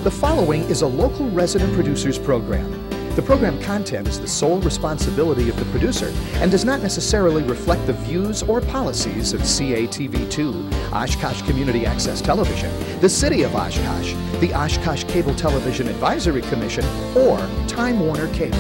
The following is a local resident producers program. The program content is the sole responsibility of the producer and does not necessarily reflect the views or policies of CATV2, Oshkosh Community Access Television, the City of Oshkosh, the Oshkosh Cable Television Advisory Commission, or Time Warner Cable.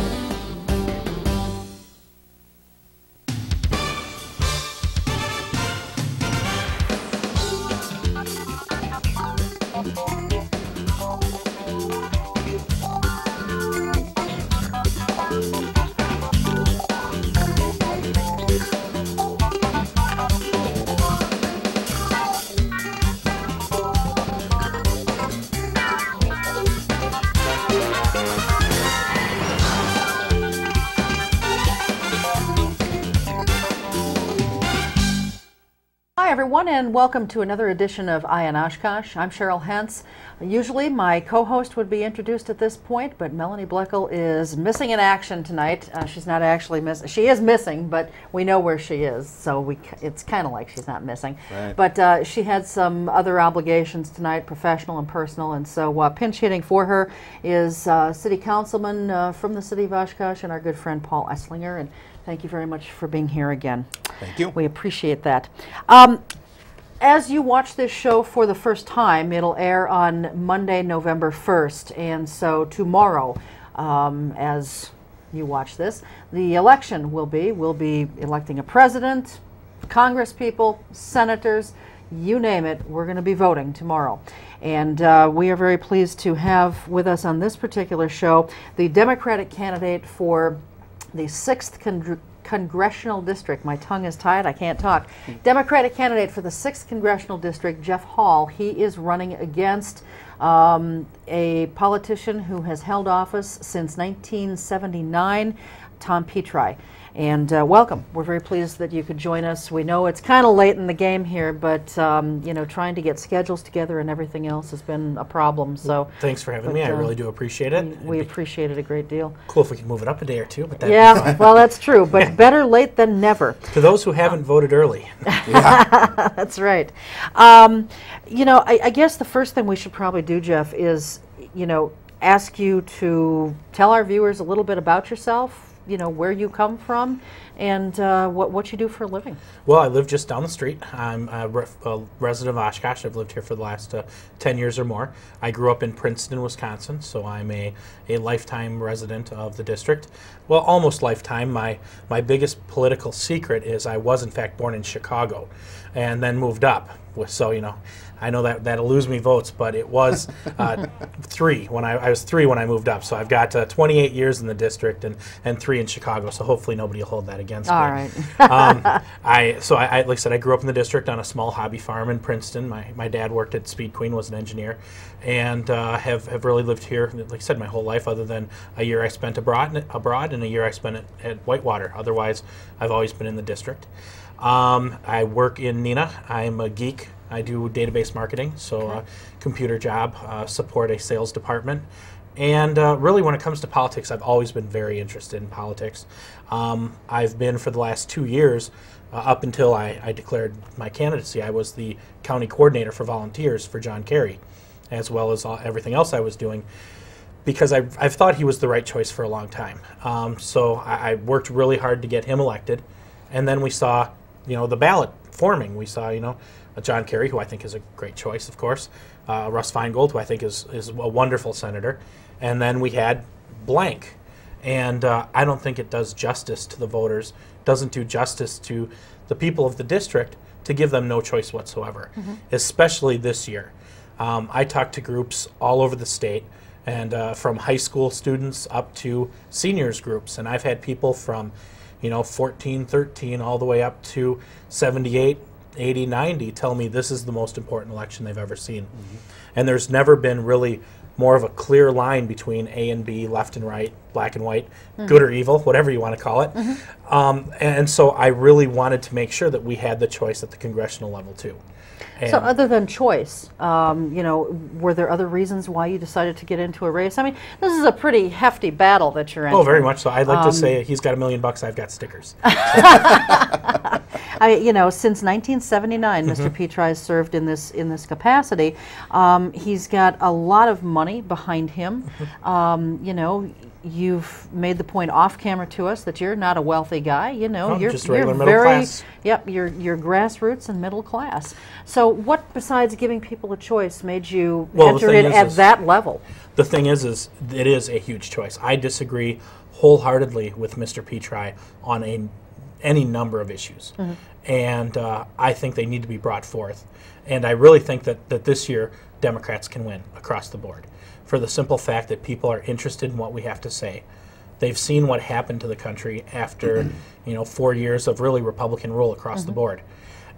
Hi everyone, and welcome to another edition of Eye on Oshkosh. I'm Cheryl Hentz. Usually my co-host would be introduced at this point, but Melanie Bleckel is missing in action tonight. She's not actually missing. She is missing, but we know where she is, so it's kind of like she's not missing. Right. But she had some other obligations tonight, professional and personal, and so pinch hitting for her is City Councilman from the City of Oshkosh and our good friend Paul Esslinger. And thank you very much for being here again. Thank you. We appreciate that. As you watch this show for the first time, it'll air on Monday, November 1st. And so tomorrow, as you watch this, the election will be, we'll be electing a president, Congress people, senators, you name it, we're going to be voting tomorrow. And we are very pleased to have with us on this particular show the Democratic candidate for the 6th Congressional District. My tongue is tied, I can't talk. Democratic candidate for the 6th Congressional District, Jef Hall. He is running against a politician who has held office since 1979, Tom Petri. And welcome. We're very pleased that you could join us. We know it's kind of late in the game here, but you know, trying to get schedules together and everything else has been a problem. So thanks for having me. I really do appreciate it. We appreciate it a great deal. Cool if we can move it up a day or two. But yeah, well, that's true. But better late than never. To those who haven't voted early. Yeah. That's right. You know, I guess the first thing we should probably do, Jef, is ask you to tell our viewers a little bit about yourself. You know, where you come from and what you do for a living. Well, I live just down the street. I'm a resident of Oshkosh. I've lived here for the last 10 years or more. I grew up in Princeton, Wisconsin, so I'm a lifetime resident of the district. Well, almost lifetime. My biggest political secret is I was, in fact, born in Chicago and then moved up. So, you know, I know that'll lose me votes, but it was 3 when I was 3 when I moved up. So I've got 28 years in the district and 3 in Chicago. So hopefully nobody will hold that against me. All right. Like I said, I grew up in the district on a small hobby farm in Princeton. My dad worked at Speed Queen, was an engineer, and have really lived here, like I said, my whole life, other than a year I spent abroad and a year I spent at Whitewater. Otherwise, I've always been in the district. I work in NENA. I'm a geek. I do database marketing, so computer job, support a sales department. And really when it comes to politics, I've always been very interested in politics. I've been for the last 2 years, up until I declared my candidacy, I was the county coordinator for volunteers for John Kerry, as well as everything else I was doing, because I've thought he was the right choice for a long time. So I worked really hard to get him elected, and then we saw, the ballot forming. We saw, John Kerry, who I think is a great choice, of course, Russ Feingold, who I think is a wonderful senator, and then we had blank. And I don't think it does justice to the voters, doesn't do justice to the people of the district to give them no choice whatsoever, especially this year. I talked to groups all over the state, and from high school students up to seniors groups, and I've had people from 14, 13, all the way up to 78, 80, 90 tell me this is the most important election they've ever seen. And there's never been really more of a clear line between A and B, left and right, black and white, good or evil, whatever you want to call it. And so I really wanted to make sure that we had the choice at the congressional level too. And so other than choice, were there other reasons why you decided to get into a race? I mean, this is a pretty hefty battle that you're in. Oh, very much so. I'd like to say he's got $1 million, I've got stickers. Since 1979, Mr. Petri has served in this capacity. He's got a lot of money behind him. You've made the point off camera to us that you're not a wealthy guy. You're just regular you're middle class. Yep, you're grassroots and middle class. So, what besides giving people a choice made you enter in at that level? The thing is it is a huge choice. I disagree wholeheartedly with Mr. Petri on any number of issues, and I think they need to be brought forth. And I really think that this year Democrats can win across the board, for the simple fact that people are interested in what we have to say. They've seen what happened to the country after 4 years of really Republican rule across the board.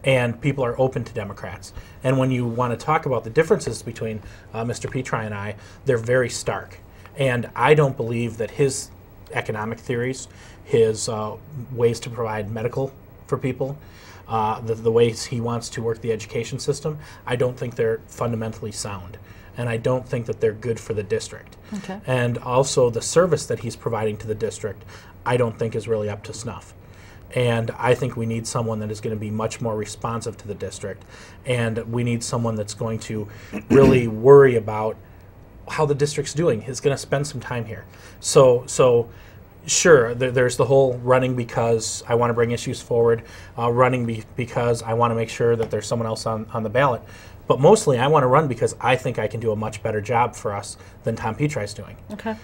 And people are open to Democrats. And when you want to talk about the differences between Mr. Petri and I, they're very stark. And I don't believe that his economic theories, his ways to provide medical for people, the ways he wants to work the education system, I don't think they're fundamentally sound. And I don't think that they're good for the district. Okay. And also the service that he's providing to the district, I don't think is really up to snuff. And I think we need someone that is going to be much more responsive to the district. And we need someone that's going to really worry about how the district's doing, is going to spend some time here. So sure, there's the whole running because I want to bring issues forward, running because I want to make sure that there's someone else on the ballot. But mostly I want to run because I think I can do a much better job for us than Tom Petri's doing. Okay.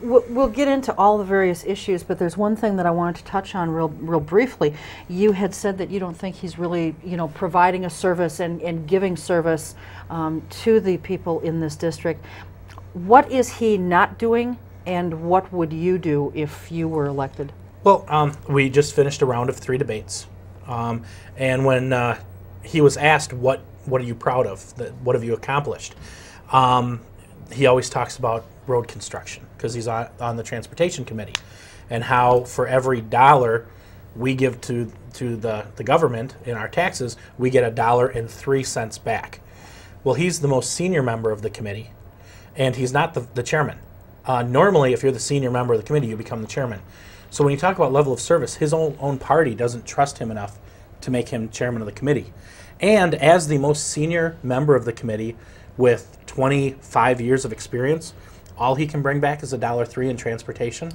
We'll get into all the various issues, but there's one thing that I wanted to touch on real briefly. You had said that you don't think he's really, providing a service and giving service to the people in this district. What is he not doing, and what would you do if you were elected? Well, we just finished a round of 3 debates. And when he was asked what are you proud of? What have you accomplished? He always talks about road construction because he's on the transportation committee, and how for every dollar we give to the government in our taxes, we get $1.03 back. Well, he's the most senior member of the committee, and he's not the chairman. Normally, if you're the senior member of the committee, you become the chairman. So when you talk about level of service, his own party doesn't trust him enough to make him chairman of the committee. And as the most senior member of the committee with 25 years of experience, all he can bring back is $1.03 in transportation.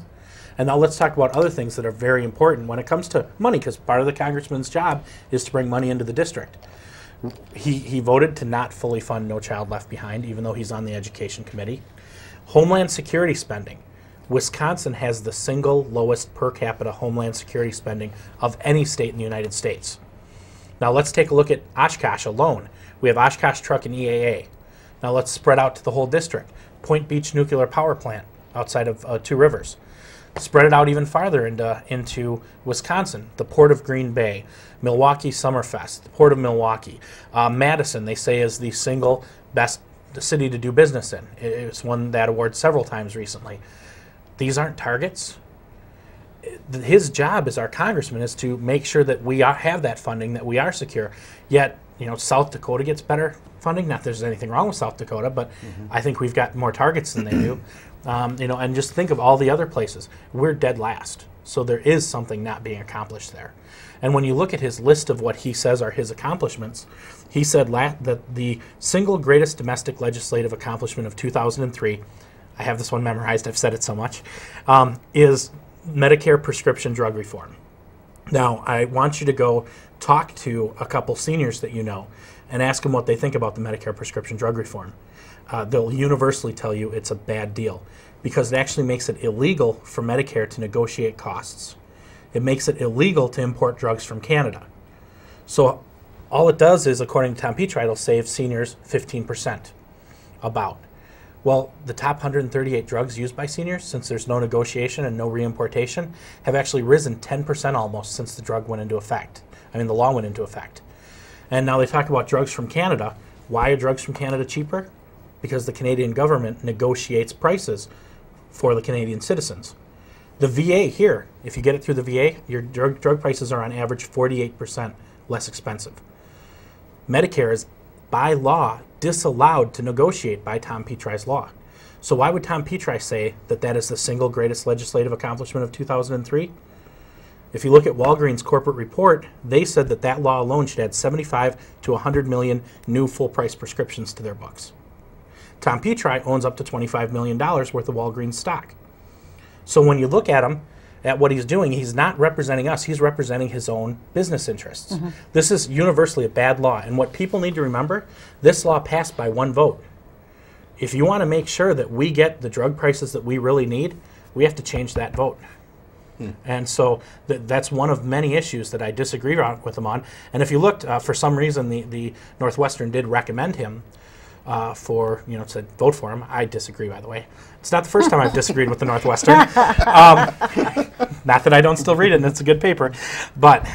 And now let's talk about other things that are very important when it comes to money, because part of the congressman's job is to bring money into the district. He voted to not fully fund No Child Left Behind, even though he's on the education committee. Homeland security spending. Wisconsin has the single lowest per capita homeland security spending of any state in the United States. Now let's take a look at Oshkosh alone. We have Oshkosh Truck and EAA. Now let's spread out to the whole district. Point Beach Nuclear Power Plant outside of Two Rivers. Spread it out even farther into Wisconsin. The Port of Green Bay, Milwaukee Summerfest, the Port of Milwaukee. Madison, they say, is the single best city to do business in. It's won that award several times recently. These aren't targets. His job as our congressman is to make sure that we have that funding, that we are secure. Yet, South Dakota gets better funding. Not that there's anything wrong with South Dakota, but I think we've got more targets than they do. And just think of all the other places. We're dead last. So there is something not being accomplished there. And when you look at his list of what he says are his accomplishments, he said that the single greatest domestic legislative accomplishment of 2003, I have this one memorized, I've said it so much, is Medicare prescription drug reform. Now, I want you to go talk to a couple seniors that you know and ask them what they think about the Medicare prescription drug reform. They'll universally tell you it's a bad deal because it actually makes it illegal for Medicare to negotiate costs. It makes it illegal to import drugs from Canada. So all it does is, according to Tom Petri, it'll save seniors 15% about. Well, the top 138 drugs used by seniors, since there's no negotiation and no reimportation, have actually risen 10% almost since the law went into effect. And now they talk about drugs from Canada. Why are drugs from Canada cheaper? Because the Canadian government negotiates prices for the Canadian citizens. The VA here, if you get it through the VA, your drug prices are on average 48% less expensive. Medicare is, by law, disallowed to negotiate by Tom Petri's law. So why would Tom Petri say that that is the single greatest legislative accomplishment of 2003? If you look at Walgreens' corporate report, they said that that law alone should add 75 to 100 million new full-price prescriptions to their books. Tom Petri owns up to $25 million worth of Walgreens stock. So when you look at him, at what he's doing, he's not representing us, he's representing his own business interests. This is universally a bad law, and what people need to remember, this law passed by one vote. If you want to make sure that we get the drug prices that we really need, we have to change that vote. And so that's one of many issues that I disagree with him on. And if you looked, for some reason, the Northwestern did recommend him for, said vote for him. I disagree, by the way. It's not the first time I've disagreed with the Northwestern. Not that I don't still read it, and it's a good paper. But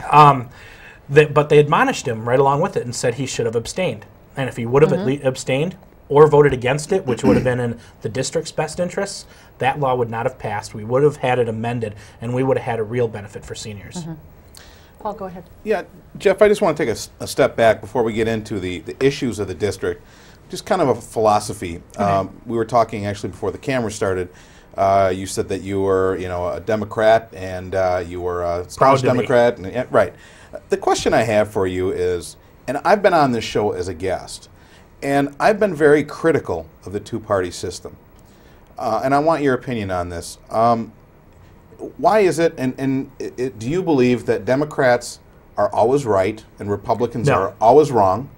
they admonished him right along with it and said he should have abstained. And if he would have abstained or voted against it, which would have been in the district's best interests, that law would not have passed. We would have had it amended, and we would have had a real benefit for seniors. Paul, go ahead. Yeah, Jeff, I just want to take a step back before we get into the issues of the district. Just kind of a philosophy. We were talking actually before the camera started. You said that you were, a Democrat, and you were a staunch Democrat. And, right. The question I have for you is, and I've been on this show as a guest, and I've been very critical of the two-party system. And I want your opinion on this. Why is it, and do you believe that Democrats are always right and Republicans are always wrong?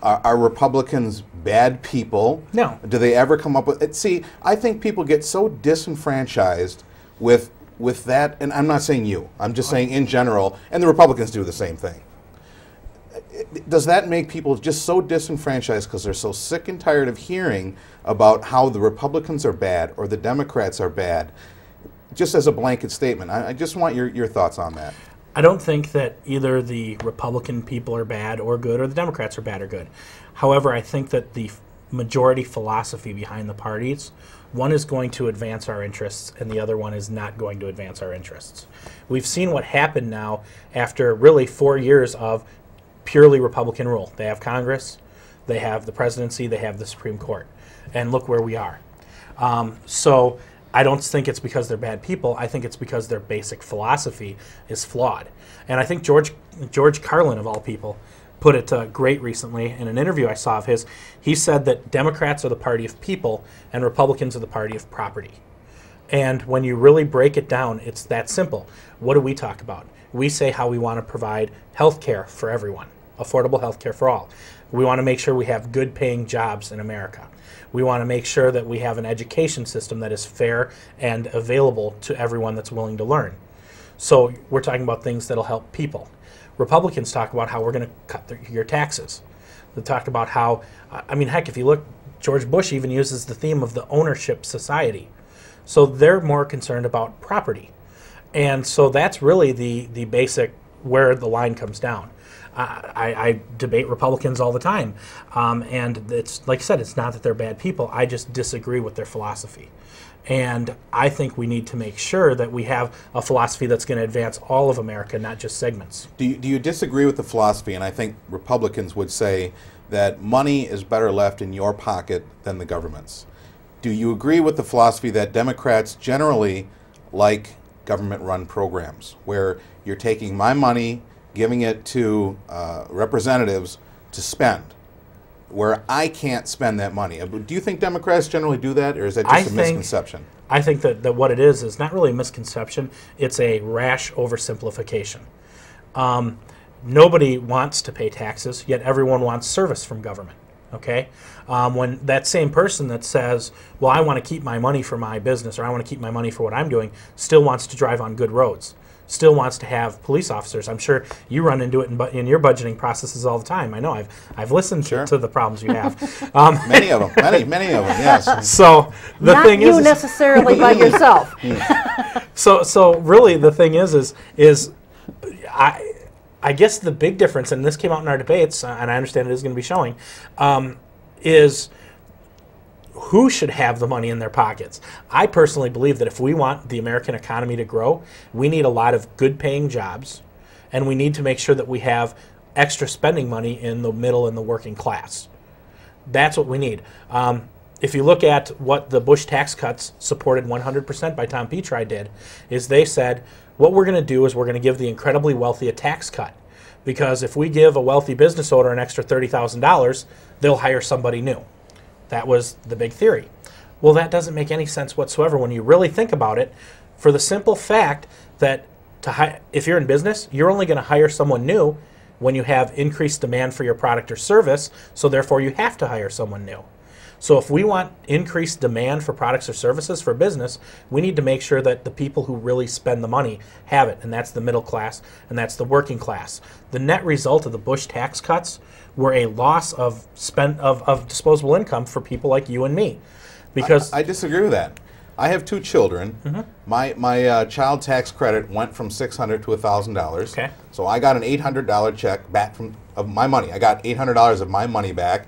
Are Republicans bad people? No. Do they ever come up with it? See, I think people get so disenfranchised with that, and I'm not saying you, I'm just saying in general, and the Republicans do the same thing. Does that make people just so disenfranchised because they're so sick and tired of hearing about how the Republicans are bad or the Democrats are bad? Just as a blanket statement, I just want your thoughts on that. I don't think that either the Republican people are bad or good or the Democrats are bad or good. However, I think that the majority philosophy behind the parties, one is going to advance our interests and the other one is not going to advance our interests. We've seen what happened now after really 4 years of purely Republican rule. They have Congress, they have the presidency, they have the Supreme Court. And look where we are. So I don't think it's because they're bad people. I think it's because their basic philosophy is flawed. And I think George Carlin, of all people, put it great recently in an interview I saw of his. He said that Democrats are the party of people and Republicans are the party of property. And when you really break it down, it's that simple. What do we talk about? We say how we want to provide health care for everyone, affordable health care for all. We want to make sure we have good paying jobs in America. We want to make sure that we have an education system that is fair and available to everyone that's willing to learn. So we're talking about things that'll help people. Republicans talk about how we're going to cut your taxes. They talk about how, heck, if you look, George Bush even uses the theme of the ownership society. So they're more concerned about property. And so that's really the basic where the line comes down. I debate Republicans all the time, and it's like I said, it's not that they're bad people. I just disagree with their philosophy, and I think we need to make sure that we have a philosophy that's going to advance all of America, not just segments. Do you disagree with the philosophy? And I think Republicans would say that money is better left in your pocket than the government's. Do you agree with the philosophy that Democrats generally like government-run programs, where you're taking my money, giving it to representatives to spend, where I can't spend that money? Do you think Democrats generally do that, or is that just a misconception? I think that what it is not really a misconception. It's a rash oversimplification. Nobody wants to pay taxes, yet everyone wants service from government. Okay? When that same person that says, well, I want to keep my money for my business, or I want to keep my money for what I'm doing, still wants to drive on good roads, still wants to have police officers. I'm sure you run into it in your budgeting processes all the time. I know I've listened to the problems you have. Many of them, many of them, yes. So the thing is, not you necessarily by yourself. So really the thing is I guess the big difference, and this came out in our debates, and I understand it is going to be showing, is who should have the money in their pockets. I personally believe that if we want the American economy to grow, we need a lot of good-paying jobs, and we need to make sure that we have extra spending money in the middle and the working class. That's what we need. If you look at what the Bush tax cuts, supported 100% by Tom Petri, did, is they said, what we're going to do is we're going to give the incredibly wealthy a tax cut. Because if we give a wealthy business owner an extra $30,000, they'll hire somebody new. That was the big theory. Well, that doesn't make any sense whatsoever when you really think about it, for the simple fact that if you're in business, you're only going to hire someone new when you have increased demand for your product or service, so therefore you have to hire someone new. So if we want increased demand for products or services for business, we need to make sure that the people who really spend the money have it, and that's the middle class, and that's the working class. The net result of the Bush tax cuts were a loss of disposable income for people like you and me. Because I disagree with that. I have 2 children. My child tax credit went from $600 to $1,000. Okay. So I got an $800 check back of my money. I got $800 of my money back.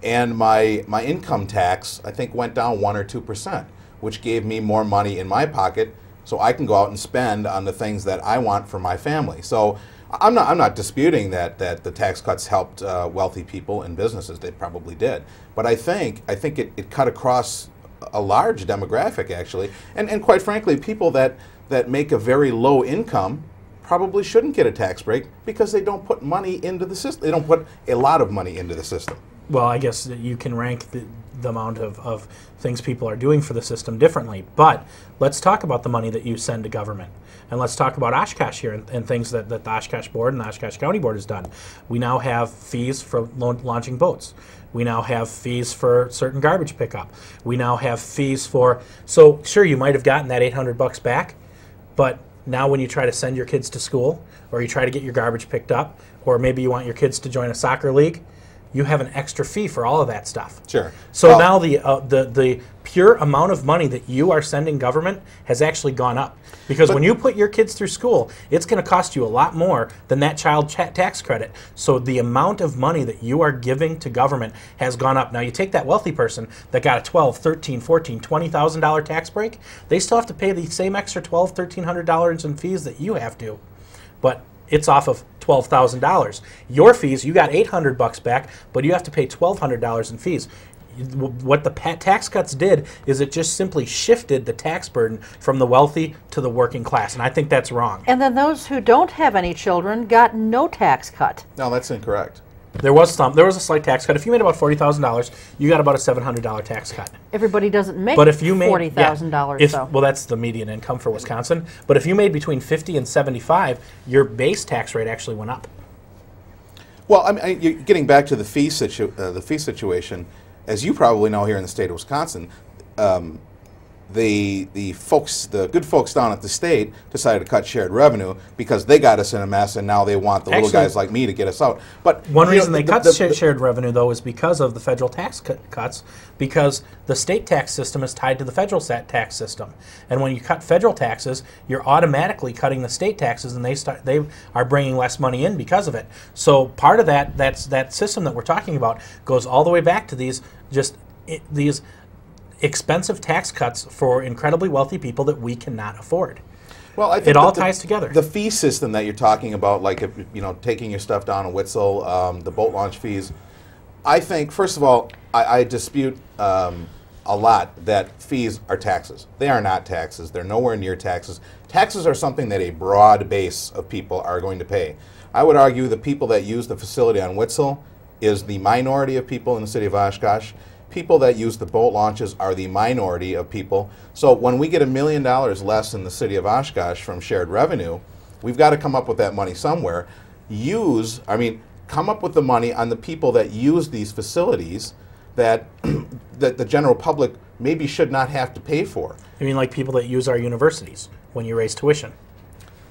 And my income tax, I think, went down 1 or 2%, which gave me more money in my pocket, so I can go out and spend on the things that I want for my family. So I'm not disputing that the tax cuts helped wealthy people and businesses. They probably did, but I think it cut across a large demographic actually, and quite frankly, people that make a very low income probably shouldn't get a tax break because they don't put money into the system. They don't put a lot of money into the system. Well, I guess that you can rank the amount of things people are doing for the system differently. But let's talk about the money that you send to government. And let's talk about Oshkosh here and things that the Oshkosh Board and the Oshkosh County Board has done. We now have fees for launching boats. We now have fees for certain garbage pickup. We now have fees for, so sure, you might have gotten that $800 back, but now when you try to send your kids to school, or you try to get your garbage picked up, or maybe you want your kids to join a soccer league, you have an extra fee for all of that stuff. Sure. So now the pure amount of money that you are sending government has actually gone up. Because when you put your kids through school, it's going to cost you a lot more than that child tax credit. So the amount of money that you are giving to government has gone up. Now you take that wealthy person that got a $12,000, $13,000, $14,000, $20,000 tax break, they still have to pay the same extra $1,200, $1,300 in fees that you have to. But it's off of $12,000. Your fees, you got $800 back, but you have to pay $1,200 in fees. What the tax cuts did is it just simply shifted the tax burden from the wealthy to the working class, and I think that's wrong. And then those who don't have any children got no tax cut. No, that's incorrect. There was a slight tax cut. If you made about $40,000, you got about a $700 tax cut. Everybody doesn't make $40,000. So. Well, that's the median income for Wisconsin. But if you made between 50 and 75, your base tax rate actually went up. Well, I mean, you're getting back to the fee situation, as you probably know here in the state of Wisconsin, the good folks down at the state decided to cut shared revenue because they got us in a mess, and now they want the little guys like me to get us out. But one reason they cut shared revenue, though, is because of the federal tax cuts, because the state tax system is tied to the federal tax system. And when you cut federal taxes, you're automatically cutting the state taxes, and they are bringing less money in because of it. So part of that system that we're talking about goes all the way back to these expensive tax cuts for incredibly wealthy people that we cannot afford. Well, I think it all ties together. The fee system that you're talking about, like taking your stuff down a Witzel, the boat launch fees, I think, first of all, I dispute a lot that fees are taxes. They are not taxes. They're nowhere near taxes. Taxes are something that a broad base of people are going to pay. I would argue the people that use the facility on Witzel is the minority of people in the city of Oshkosh. People that use the boat launches are the minority of people. So when we get $1 million less in the city of Oshkosh from shared revenue, we've got to come up with that money somewhere. Come up with the money on the people that use these facilities that the general public maybe should not have to pay for. You mean like people that use our universities when you raise tuition?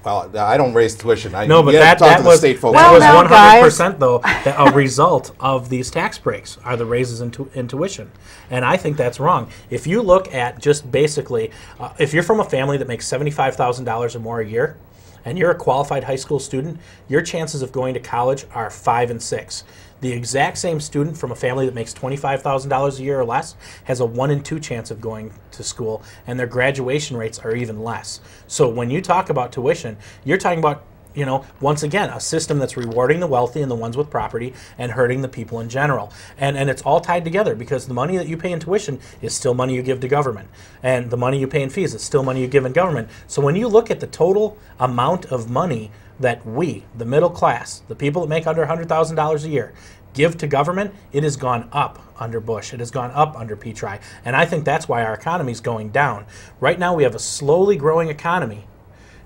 Well, I don't raise tuition. No, but that was 100% though a result of these tax breaks are the raises in tuition, and I think that's wrong. If you look at just basically, if you're from a family that makes $75,000 or more a year, and you're a qualified high school student, your chances of going to college are 5 and 6. The exact same student from a family that makes $25,000 a year or less has a 1 in 2 chance of going to school, and their graduation rates are even less. So when you talk about tuition, you're talking about you know, once again, a system that's rewarding the wealthy and the ones with property and hurting the people in general. And it's all tied together, because the money that you pay in tuition is still money you give to government. And the money you pay in fees is still money you give in government. So when you look at the total amount of money that we, the middle class, the people that make under $100,000 a year, give to government, it has gone up under Bush. It has gone up under Petri. And I think that's why our economy is going down. Right now we have a slowly growing economy,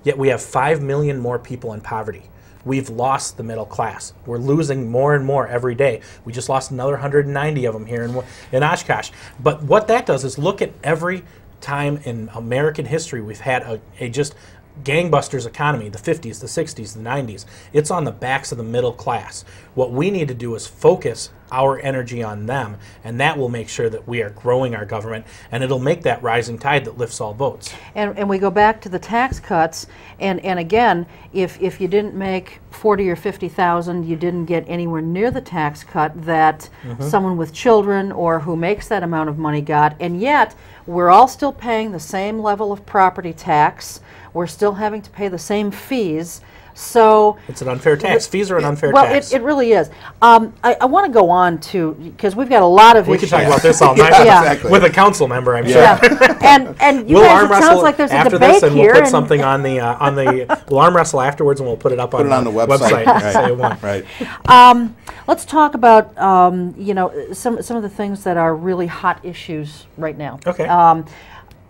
yet we have 5 million more people in poverty. We've lost the middle class. We're losing more and more every day. We just lost another 190 of them here in Oshkosh. But what that does is look at every time in American history we've had a just gangbusters economy, the 50s, the 60s, the 90s. It's on the backs of the middle class. What we need to do is focus our energy on them, and that will make sure that we are growing our government, and it'll make that rising tide that lifts all boats. And we go back to the tax cuts, and again, if you didn't make 40 or 50,000, you didn't get anywhere near the tax cut that someone with children or who makes that amount of money got, and yet we're all still paying the same level of property tax. We're still having to pay the same fees. So it's an unfair tax. Fees are an unfair tax. Well, it really is. I want to go on to, because we've got a lot of issues. We could talk about this all night exactly. with a council member, I'm sure. And you we'll guys, arm it wrestle sounds like there's a after debate this, and here. we'll put something on the we'll arm wrestle afterwards, and we'll put it up on the website. Right. Let's talk about you know, some of the things that are really hot issues right now. Okay.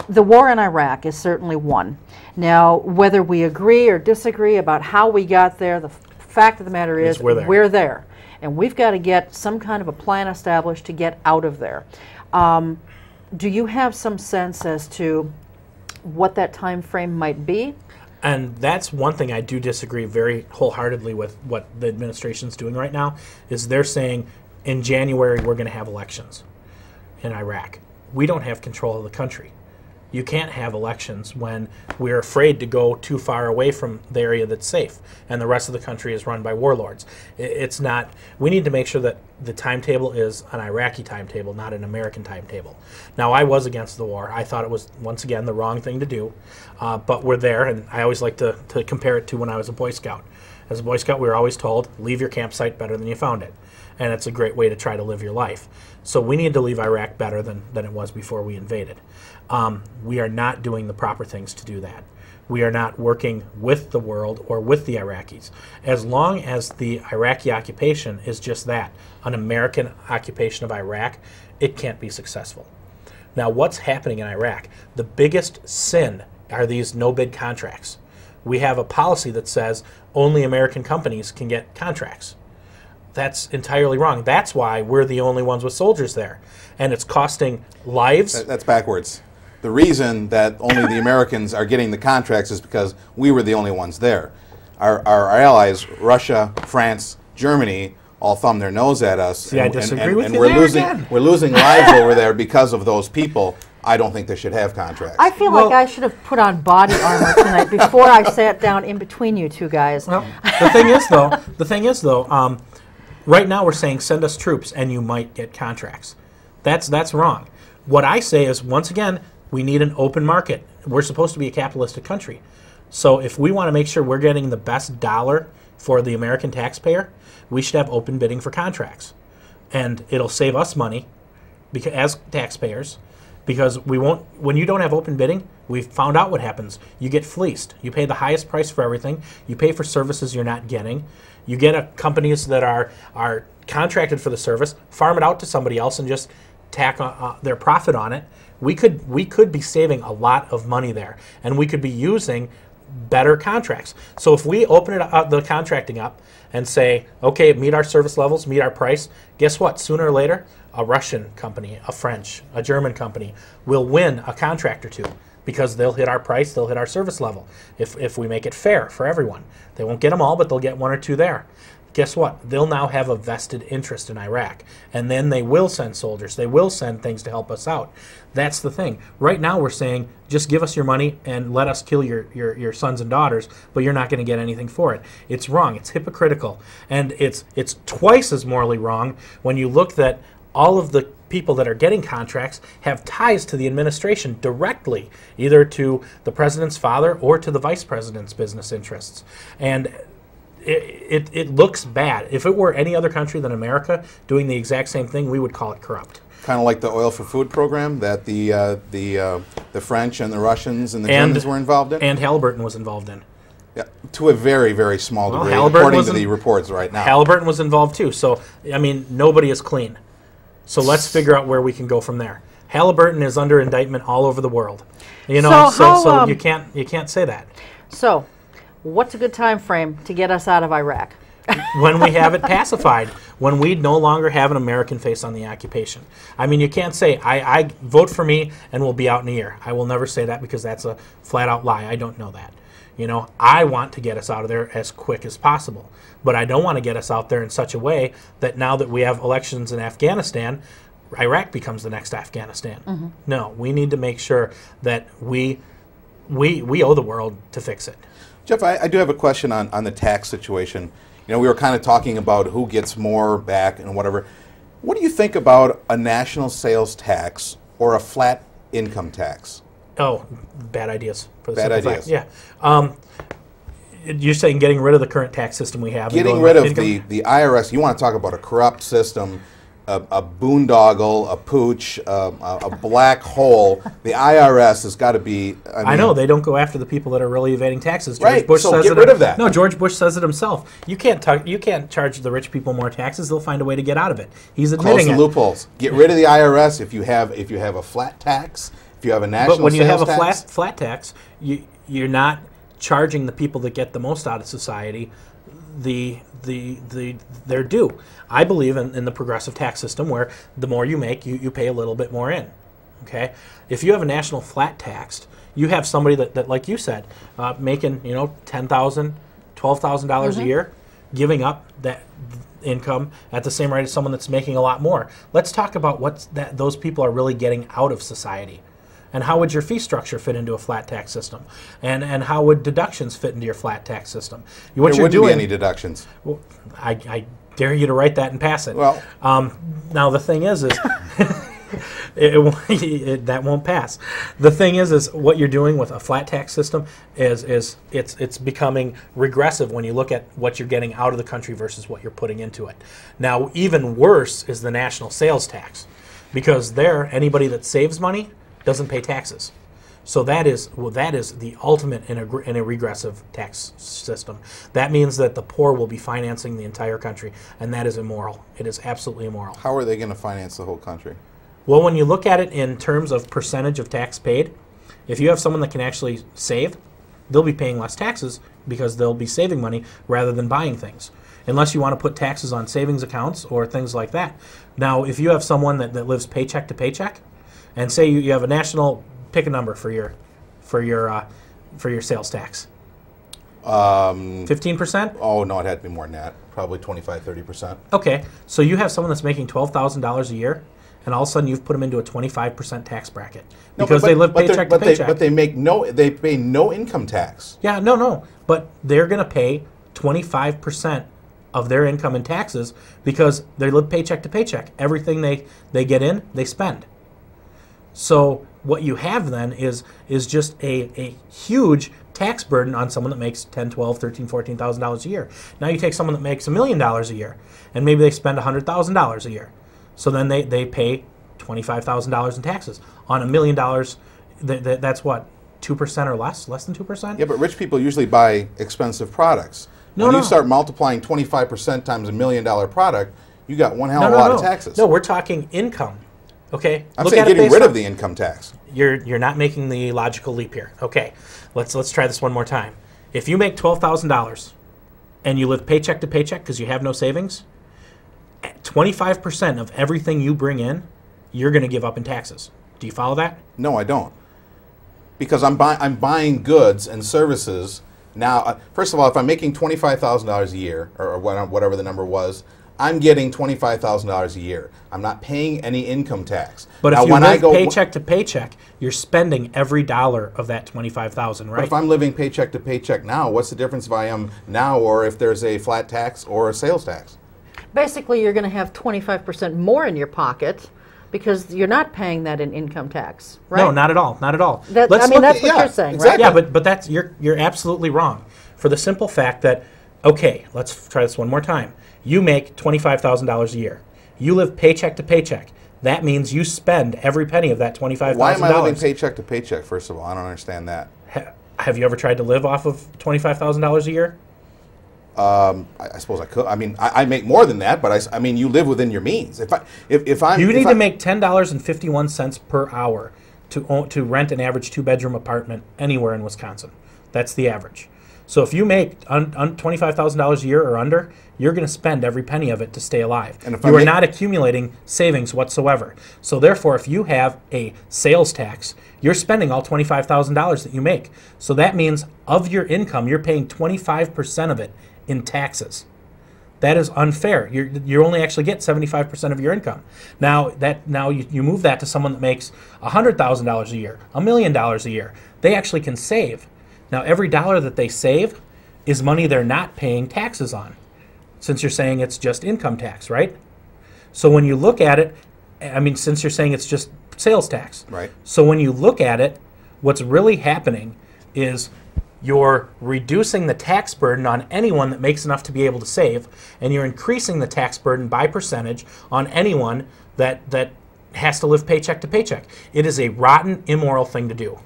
The war in Iraq is certainly one. Now, whether we agree or disagree about how we got there, the fact of the matter is we're there. And we've got to get some kind of a plan established to get out of there. Do you have some sense as to what that time frame might be? And that's one thing I do disagree very wholeheartedly with what the administration's doing right now, is they're saying in January we're going to have elections in Iraq. We don't have control of the country. You can't have elections when we're afraid to go too far away from the area that's safe and the rest of the country is run by warlords. It's not, we need to make sure that the timetable is an Iraqi timetable, not an American timetable. Now, I was against the war. I thought it was, once again, the wrong thing to do, but we're there, and I always like to compare it to when I was a Boy Scout. As a Boy Scout, we were always told, leave your campsite better than you found it. And it's a great way to try to live your life. So we need to leave Iraq better than it was before we invaded. We are not doing the proper things to do that. We are not working with the world or with the Iraqis. As long as the Iraqi occupation is just that, an American occupation of Iraq, it can't be successful. Now, what's happening in Iraq? The biggest sin are these no-bid contracts. We have a policy that says only American companies can get contracts. That's entirely wrong. That's why we're the only ones with soldiers there. And it's costing lives. That's backwards. The reason that only the Americans are getting the contracts is because we were the only ones there. Our allies, Russia, France, Germany, all thumb their nose at us. See, I disagree with you we're there losing, again. We're losing lives over there because of those people. I don't think they should have contracts. I feel like I should have put on body armor tonight before I sat down in between you two guys. Well, the thing is though, right now we're saying send us troops and you might get contracts. That's wrong. What I say is, once again, we need an open market. We're supposed to be a capitalistic country. So if we want to make sure we're getting the best dollar for the American taxpayer, we should have open bidding for contracts. And it'll save us money because, as taxpayers, because we won't, when you don't have open bidding, we've found out what happens. You get fleeced. You pay the highest price for everything. You pay for services you're not getting. You get companies that are contracted for the service, farm it out to somebody else and just tack their profit on it. We could be saving a lot of money there, and we could be using better contracts. So if we open the contracting up and say, okay, meet our service levels, meet our price, guess what? Sooner or later, a Russian company, a French, a German company will win a contract or two because they'll hit our price, they'll hit our service level. If we make it fair for everyone. They won't get them all, but they'll get one or two there. Guess what? They'll now have a vested interest in Iraq. And then they will send soldiers. They will send things to help us out. That's the thing. Right now we're saying, just give us your money and let us kill your sons and daughters, but you're not going to get anything for it. It's wrong. It's hypocritical. And it's twice as morally wrong when you look that all of the people that are getting contracts have ties to the administration directly, either to the president's father or to the vice president's business interests. And it looks bad. If it were any other country than America doing the exact same thing, we would call it corrupt. Kind of like the oil for food program that the French and the Russians and the Germans were involved in? And Halliburton was involved in. Yeah, to a very, very small degree, Halliburton according to the reports right now. Halliburton was involved too. So, I mean, nobody is clean. So let's figure out where we can go from there. Halliburton is under indictment all over the world. You know, so you can't say that. So, what's a good time frame to get us out of Iraq? When we have it pacified, when we no longer have an American face on the occupation. I mean, you can't say, I vote for me and we'll be out in a year. I will never say that because that's a flat-out lie. I don't know that. You know, I want to get us out of there as quick as possible. But I don't want to get us out there in such a way that now that we have elections in Afghanistan, Iraq becomes the next Afghanistan. Mm-hmm. No, we need to make sure that we owe the world to fix it. Jeff, I do have a question on the tax situation. You know, we were kind of talking about who gets more back and whatever. What do you think about a national sales tax or a flat income tax? Oh, bad ideas. For the bad ideas. Fact. Yeah. You're saying getting rid of the current tax system we have. Getting rid of the IRS. You want to talk about a corrupt system, a boondoggle, a pooch, a black hole. The IRS has got to be. I know they don't go after the people that are really evading taxes. George Bush says get rid of that. No, George Bush says it himself. You can't charge the rich people more taxes. They'll find a way to get out of it. He's admitting Close the loopholes. Get rid of the IRS if you have a flat tax. If you have a national. But when you have a tax, flat tax, you're not charging the people that get the most out of society their due. I believe in the progressive tax system where the more you make, you pay a little bit more in. Okay, if you have a national flat tax, you have somebody that like you said, making $10,000, $12,000 a year, giving up that income at the same rate as someone that's making a lot more. Let's talk about those people are really getting out of society. And how would your fee structure fit into a flat tax system? And how would deductions fit into your flat tax system? There wouldn't be any deductions. Well, I dare you to write that and pass it. Well, now the thing is that won't pass. The thing is what you're doing with a flat tax system is it's becoming regressive when you look at what you're getting out of the country versus what you're putting into it. Now, even worse is the national sales tax, because there anybody that saves money doesn't pay taxes. So that is the ultimate in a regressive tax system. That means that the poor will be financing the entire country, and that is immoral. It is absolutely immoral. How are they going to finance the whole country? Well, when you look at it in terms of percentage of tax paid, if you have someone that can actually save, they'll be paying less taxes because they'll be saving money rather than buying things. Unless you want to put taxes on savings accounts or things like that. Now, if you have someone that lives paycheck to paycheck, and say you have a national, pick a number for your sales tax. 15%? Oh no, it had to be more than that. Probably 25-30%. Okay, so you have someone that's making $12,000 a year, and all of a sudden you've put them into a 25% tax bracket because they live paycheck to paycheck. But they pay no income tax. Yeah, no, but they're going to pay 25% of their income in taxes because they live paycheck to paycheck. Everything they get in, they spend. So what you have then is just a huge tax burden on someone that makes $10,000, $12,000, $13,000, $14,000 a year. Now you take someone that makes $1 million a year, and maybe they spend $100,000 a year. So then they pay $25,000 in taxes. On $1 million, that's what, 2% or less than 2%? Yeah, but rich people usually buy expensive products. When you start multiplying 25% times $1 million product, you got one hell of a lot of taxes. No, we're talking income. Okay, I'm saying getting rid of the income tax. You're not making the logical leap here. Okay, let's try this one more time. If you make $12,000 and you live paycheck to paycheck because you have no savings, 25% of everything you bring in, you're going to give up in taxes. Do you follow that? No, I don't. Because I'm buying goods and services now. First of all, if I'm making $25,000 a year or whatever the number was, I'm getting $25,000 a year. I'm not paying any income tax. But now, if you live paycheck to paycheck, you're spending every dollar of that $25,000, right? But if I'm living paycheck to paycheck now, what's the difference if I am now or if there's a flat tax or a sales tax? Basically, you're going to have 25% more in your pocket because you're not paying that in income tax, right? No, not at all. Not at all. That's Let's what at- yeah, you're saying, exactly. right? Yeah, but that's you're absolutely wrong. For the simple fact that, okay, let's try this one more time. You make $25,000 a year. You live paycheck to paycheck. That means you spend every penny of that $25,000. Why am I living paycheck to paycheck? First of all, I don't understand that. Have you ever tried to live off of $25,000 a year? I suppose I could. I mean, I make more than that, but I mean, you live within your means. If I'm You need to make $10.51 per hour to rent an average 2-bedroom apartment anywhere in Wisconsin. That's the average. So if you make $25,000 a year or under, you're going to spend every penny of it to stay alive. And if you are not accumulating savings whatsoever. So therefore, if you have a sales tax, you're spending all $25,000 that you make. So that means of your income, you're paying 25% of it in taxes. That is unfair. You only actually get 75% of your income. Now you move that to someone that makes $100,000 a year, $1 million a year. They actually can save. Now every dollar that they save is money they're not paying taxes on, since you're saying it's just income tax, right? So when you look at it, I mean, since you're saying it's just sales tax. Right. So when you look at it, what's really happening is you're reducing the tax burden on anyone that makes enough to be able to save, and you're increasing the tax burden by percentage on anyone that has to live paycheck to paycheck. It is a rotten, immoral thing to do.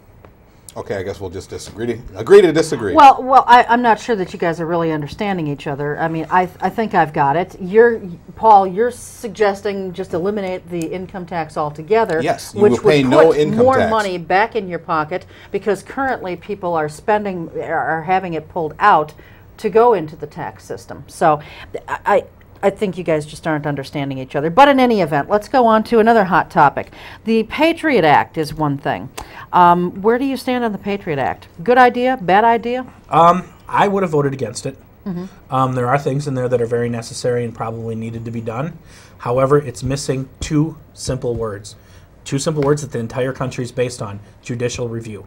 Okay, I guess we'll just agree to disagree. Well, I'm not sure that you guys are really understanding each other. I mean, I think I've got it. Paul, you're suggesting just eliminate the income tax altogether. Yes, you which will pay would no put income more tax. money back in your pocket, because currently people are having it pulled out to go into the tax system. So I think you guys just aren't understanding each other. But in any event, let's go on to another hot topic. The Patriot Act is one thing. Where do you stand on the Patriot Act? Good idea? Bad idea? I would have voted against it. There are things in there that are very necessary and probably needed to be done. However, it's missing two simple words. Two simple words that the entire country is based on: judicial review.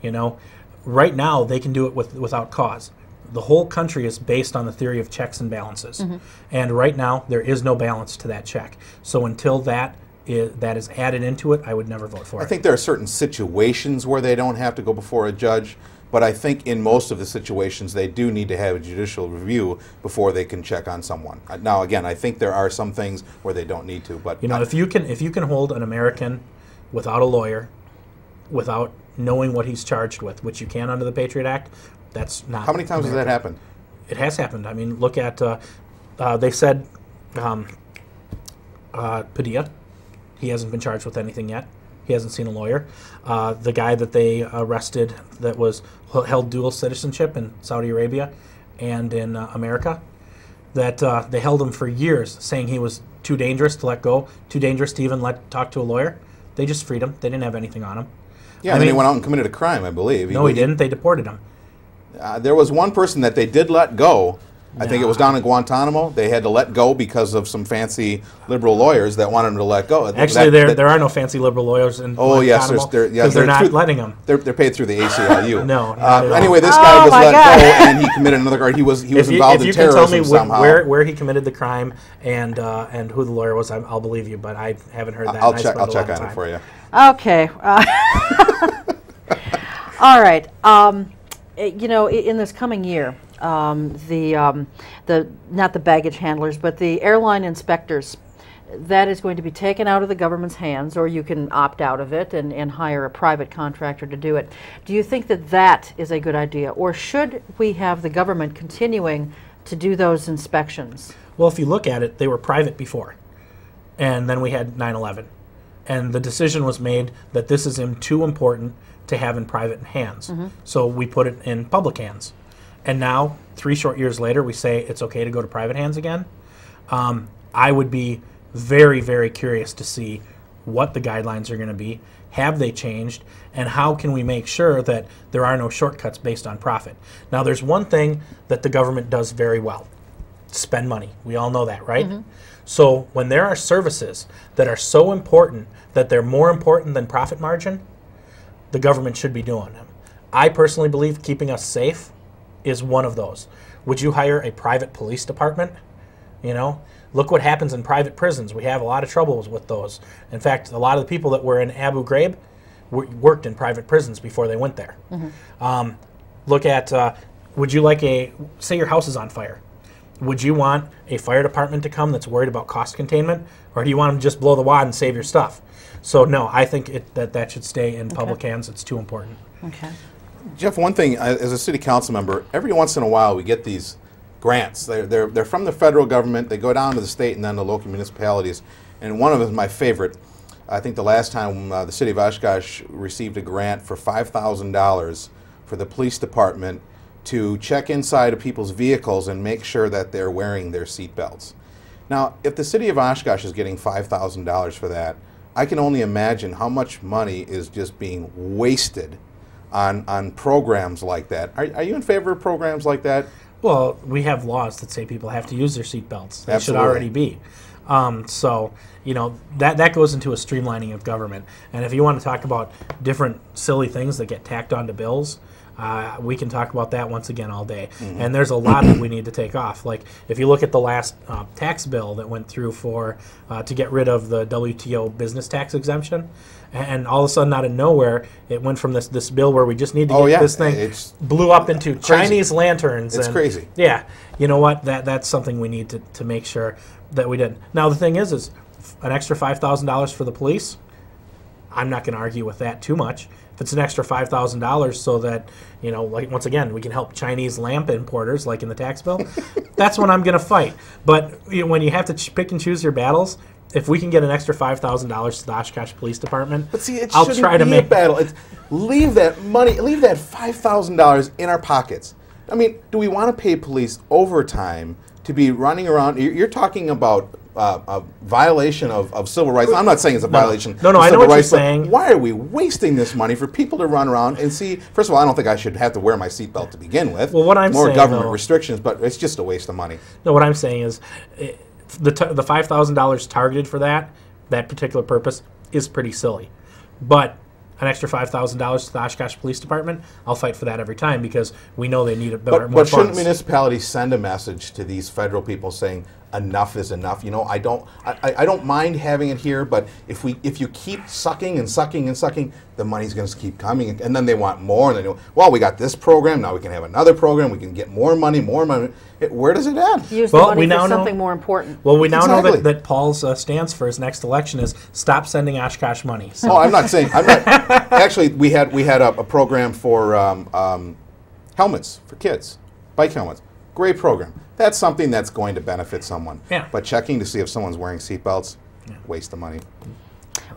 You know, right now they can do it without cause. The whole country is based on the theory of checks and balances. And right now, there is no balance to that check. So until that is added into it, I would never vote for it. I think there are certain situations where they don't have to go before a judge, but I think in most of the situations they do need to have a judicial review before they can check on someone. Now, again, I think there are some things where they don't need to, but you know, if you can hold an American without a lawyer, without knowing what he's charged with, which you can under the Patriot Act, that's not. How many times has that happened? It has happened. I mean, look at they said Padilla. He hasn't been charged with anything yet. He hasn't seen a lawyer. The guy that they arrested that held dual citizenship in Saudi Arabia and in America, that they held him for years, saying he was too dangerous to let go, too dangerous to even talk to a lawyer. They just freed him. They didn't have anything on him. Yeah, and then he went out and committed a crime, I believe. No, he didn't. They deported him. There was one person that they did let go. I think it was down in Guantanamo. They had to let go because of some fancy liberal lawyers that wanted him to let go. Actually, there are no fancy liberal lawyers in Guantanamo because they're not letting them. They're paid through the ACLU. No. Anyway, this guy was let go, and he committed another crime. He was involved in terrorism somehow. If you can tell me where he committed the crime and who the lawyer was, I'll believe you. But I haven't heard that. I'll check on it for you. Okay. All right. You know, in this coming year, not the baggage handlers, but the airline inspectors, that is going to be taken out of the government's hands, or you can opt out of it and hire a private contractor to do it. Do you think that is a good idea, or should we have the government continuing to do those inspections? Well, if you look at it, they were private before, and then we had 9/11, and the decision was made that this is too important to have in private hands. So we put it in public hands. And now, 3 short years later, we say it's okay to go to private hands again. I would be very, very curious to see what the guidelines are going to be. Have they changed? And how can we make sure that there are no shortcuts based on profit? Now, there's one thing that the government does very well: spend money. We all know that, right? So when there are services that are so important that they're more important than profit margin, the government should be doing them. I personally believe keeping us safe is one of those. Would you hire a private police department You know, look what happens in private prisons. We have a lot of troubles with those. In fact, a lot of the people that were in Abu Ghraib worked in private prisons before they went there. Look at, would you like say your house is on fire. Would you want a fire department to come that's worried about cost containment, or do you want them to just blow the wad and save your stuff? So no, I think that should stay in public hands. It's too important. Okay. Jeff, one thing, as a city council member, every once in a while we get these grants. They're from the federal government. They go down to the state and then the local municipalities. And one of them is my favorite. I think the last time the city of Oshkosh received a grant for $5,000 for the police department to check inside of people's vehicles and make sure that they're wearing their seat belts. Now, if the city of Oshkosh is getting $5,000 for that, I can only imagine how much money is just being wasted on programs like that. Are you in favor of programs like that? Well, we have laws that say people have to use their seat belts. They Absolutely. should already be. So, you know, that goes into a streamlining of government. And if you want to talk about different silly things that get tacked onto bills, we can talk about that once again all day. And there's a lot that we need to take off. Like, if you look at the last tax bill that went through to get rid of the WTO business tax exemption, and all of a sudden, out of nowhere, it went from this bill where we just need to get this thing, blew up into Chinese lanterns. It's crazy. Yeah. You know what? That's something we need to make sure that we did. Now, the thing is an extra $5,000 for the police, I'm not going to argue with that too much. If it's an extra $5,000 so that, you know, like, once again, we can help Chinese lamp importers, like in the tax bill, that's when I'm going to fight. But when you have to pick and choose your battles, if we can get an extra $5,000 to the Oshkosh Police Department, but see, I'll try to make a battle. Leave that money, leave that $5,000 in our pockets. I mean, do we want to pay police overtime to be running around? You're talking about a violation of civil rights. I'm not saying it's a violation. No, I know what you're saying. Why are we wasting this money for people to run around and see? First of all, I don't think I should have to wear my seatbelt to begin with. Well, what I'm more saying, government though, restrictions, but it's just a waste of money. No, what I'm saying is the $5,000 targeted for that particular purpose is pretty silly. But an extra $5,000 to the Oshkosh Police Department, I'll fight for that every time because we know they need more But shouldn't funds. municipalities send a message to these federal people saying enough is enough? You know, I don't mind having it here, but if you keep sucking and sucking and sucking, the money's going to keep coming, and then they want more, and they go, well, we got this program, now we can have another program, we can get more money. Where does it end? Use the money for something more important. Well, we now know that Paul's stance for his next election is stop sending Oshkosh money. So. Oh, I'm not saying. Actually, we had a program for helmets for kids, bike helmets. Great program. That's something that's going to benefit someone. Yeah. But checking to see if someone's wearing seatbelts, waste of money.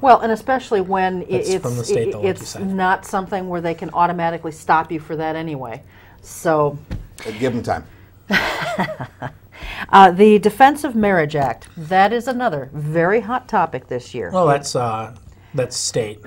Well, and especially when from the state, though, like you it's said. not something where they can automatically stop you for that anyway. So, Give them time. the Defense of Marriage Act, that is another very hot topic this year. Well, that's state,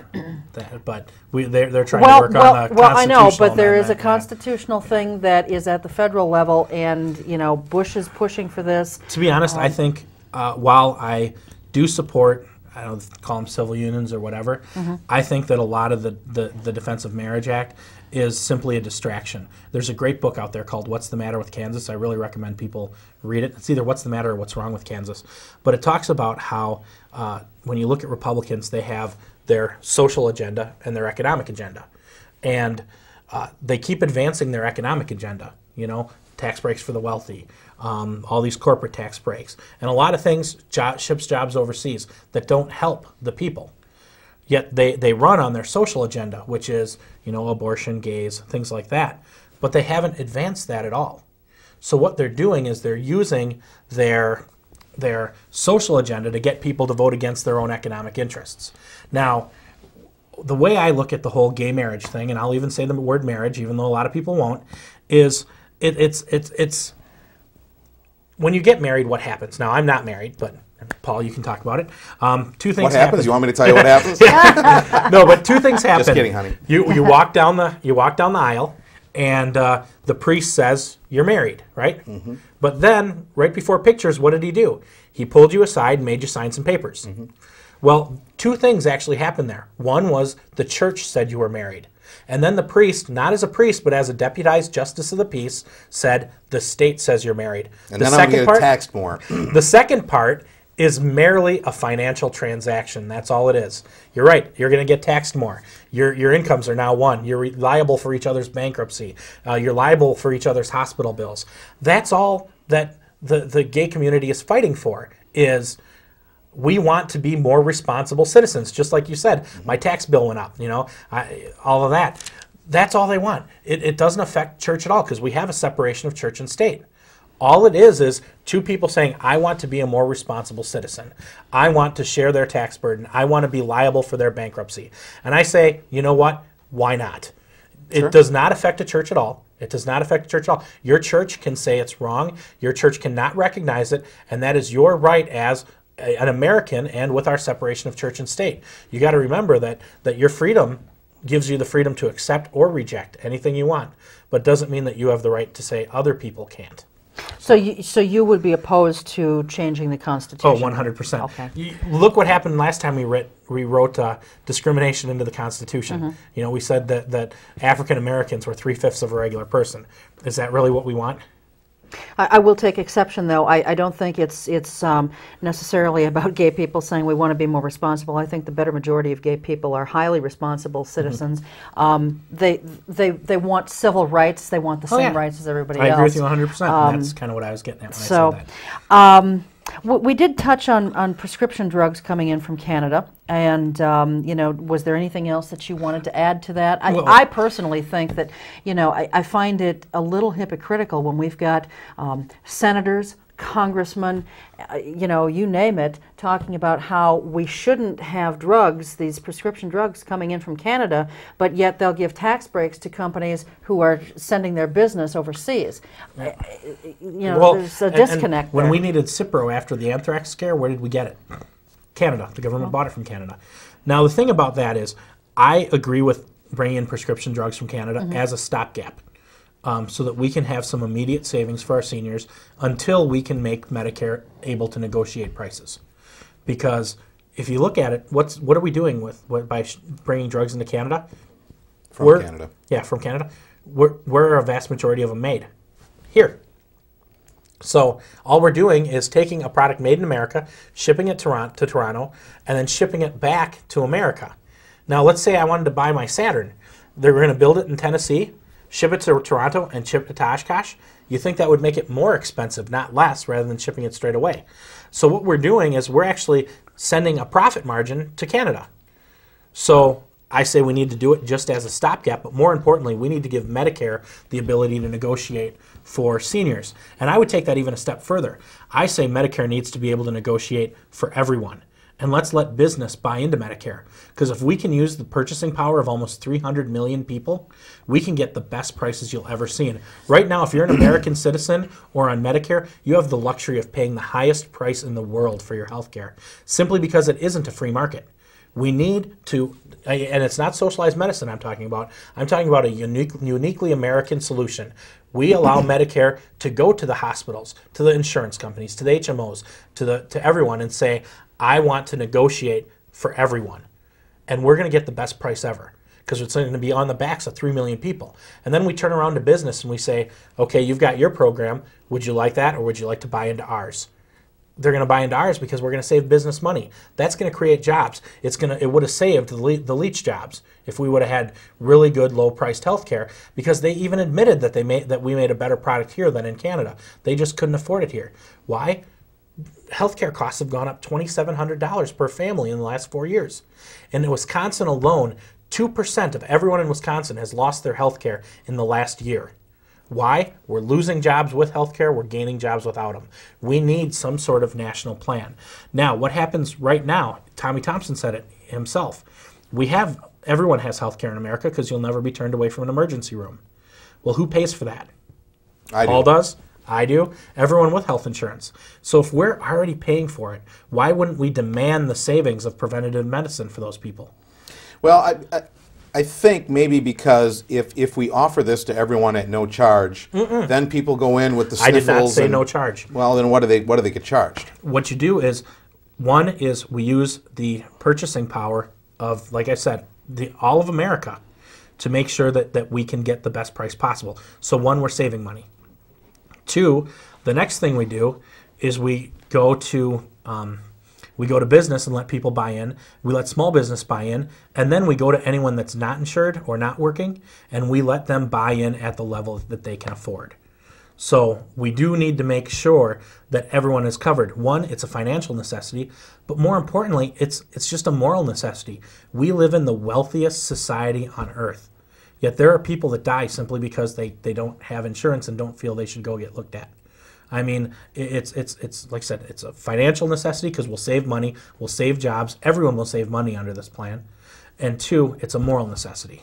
but they're trying to work on a constitutional Well, I know, but there is a amendment. constitutional thing that is at the federal level, and you know, Bush is pushing for this. To be honest, I think while I do support, I don't call them civil unions or whatever, I think that a lot of the Defense of Marriage Act is simply a distraction. There's a great book out there called What's the Matter with Kansas. I really recommend people read it. It's either What's the Matter or What's Wrong with Kansas. But it talks about how when you look at Republicans, they have their social agenda and their economic agenda. And they keep advancing their economic agenda, you know, tax breaks for the wealthy, all these corporate tax breaks, and a lot of things ships jobs overseas that don't help the people. Yet they run on their social agenda, which is, you know, abortion, gays, things like that. But they haven't advanced that at all. So what they're doing is they're using their social agenda to get people to vote against their own economic interests. Now, the way I look at the whole gay marriage thing, and I'll even say the word marriage, even though a lot of people won't, is it's when you get married, what happens? Now, I'm not married, but Paul, you can talk about it. Two things What happens? You want me to tell you what happens? No, but two things happen. Just kidding, honey. You walk down the aisle, and the priest says you're married, right? Mm-hmm. But then, right before pictures, what did he do? He pulled you aside and made you sign some papers. Mm-hmm. Well, two things actually happened there. One was the church said you were married. And then the priest, not as a priest, but as a deputized justice of the peace, said, the state says you're married. And then I'm going to get taxed more. The second part is merely a financial transaction. That's all it is. You're right. You're going to get taxed more. Your incomes are now one. You're liable for each other's bankruptcy. You're liable for each other's hospital bills. That's all that the gay community is fighting for, is we want to be more responsible citizens. Just like you said, my tax bill went up, all of that. That's all they want. It doesn't affect church at all, because we have a separation of church and state. All it is two people saying, I want to be a more responsible citizen. I want to share their tax burden. I want to be liable for their bankruptcy. And I say, you know what? Why not? Sure. It does not affect a church at all. It does not affect a church at all. Your church can say it's wrong. Your church cannot recognize it, and that is your right as an American, and with our separation of church and state. You got to remember that your freedom gives you the freedom to accept or reject anything you want, but doesn't mean that you have the right to say other people can't. So you would be opposed to changing the Constitution? Oh, 100%. Okay. Look what happened last time we wrote discrimination into the Constitution. We said that African Americans were 3/5 of a regular person. Is that really what we want? I will take exception, though. I don't think it's necessarily about gay people saying we want to be more responsible. I think the better majority of gay people are highly responsible citizens. They want civil rights. They want the same rights as everybody else. I agree with you 100%. That's kind of what I was getting at when I said that. We did touch on prescription drugs coming in from Canada, and was there anything else that you wanted to add to that? I personally think that I find it a little hypocritical when we've got senators, congressmen, you name it, talking about how we shouldn't have drugs, these prescription drugs coming in from Canada, but yet they'll give tax breaks to companies who are sending their business overseas. There's a disconnect when there. we needed Cipro after the anthrax scare, where did we get it? Canada. The government bought it from Canada. Now, the thing about that is, I agree with bringing in prescription drugs from Canada as a stopgap. So that we can have some immediate savings for our seniors until we can make Medicare able to negotiate prices. Because if you look at it, what are we doing by bringing drugs into Canada? From Canada. Yeah, from Canada. Where are a vast majority of them made? Here. So all we're doing is taking a product made in America, shipping it to Toronto, and then shipping it back to America. Now, let's say I wanted to buy my Saturn. They're going to build it in Tennessee, ship it to Toronto, and ship it to Oshkosh. You think that would make it more expensive, not less, rather than shipping it straight away. So what we're doing is we're actually sending a profit margin to Canada. So I say we need to do it just as a stopgap, but more importantly, we need to give Medicare the ability to negotiate for seniors. And I would take that even a step further. I say Medicare needs to be able to negotiate for everyone. And let's let business buy into Medicare. Because if we can use the purchasing power of almost 300 million people, we can get the best prices you'll ever see. And right now, if you're an American citizen or on Medicare, you have the luxury of paying the highest price in the world for your health care, simply because it isn't a free market. We need to, and it's not socialized medicine I'm talking about. I'm talking about a uniquely American solution. We allow Medicare to go to the hospitals, to the insurance companies, to the HMOs, to everyone, and say, I want to negotiate for everyone. And we're going to get the best price ever, because it's going to be on the backs of 3 million people. And then we turn around to business and we say, okay, you've got your program. Would you like that, or would you like to buy into ours? They're going to buy into ours because we're going to save business money. That's going to create jobs. It would have saved the leech jobs if we would have had really good low-priced health care, because they even admitted that we made a better product here than in Canada. They just couldn't afford it here. Why? Healthcare costs have gone up $2,700 per family in the last 4 years. In Wisconsin alone, 2% of everyone in Wisconsin has lost their healthcare in the last year. Why? We're losing jobs with healthcare, we're gaining jobs without them. We need some sort of national plan. Now, what happens right now, Tommy Thompson said it himself, everyone has healthcare in America because you'll never be turned away from an emergency room. Well, who pays for that? I do. Paul does. I do. Everyone with health insurance. So if we're already paying for it, why wouldn't we demand the savings of preventative medicine for those people? Well, I think maybe because if we offer this to everyone at no charge, then people go in with the sniffles. I did not say no charge. Well, then what do they get charged? What you do is, one is we use the purchasing power of, like I said, all of America to make sure that we can get the best price possible. So one, we're saving money. Two, the next thing we do is we go to business and let people buy in. We let small business buy in, and then we go to anyone that's not insured or not working, and we let them buy in at the level that they can afford. So we do need to make sure that everyone is covered. One, it's a financial necessity, but more importantly, it's just a moral necessity. We live in the wealthiest society on earth, yet there are people that die simply because they don't have insurance and don't feel they should go get looked at. I mean, it's like I said, it's a financial necessity because we'll save money, we'll save jobs, everyone will save money under this plan. And two, it's a moral necessity.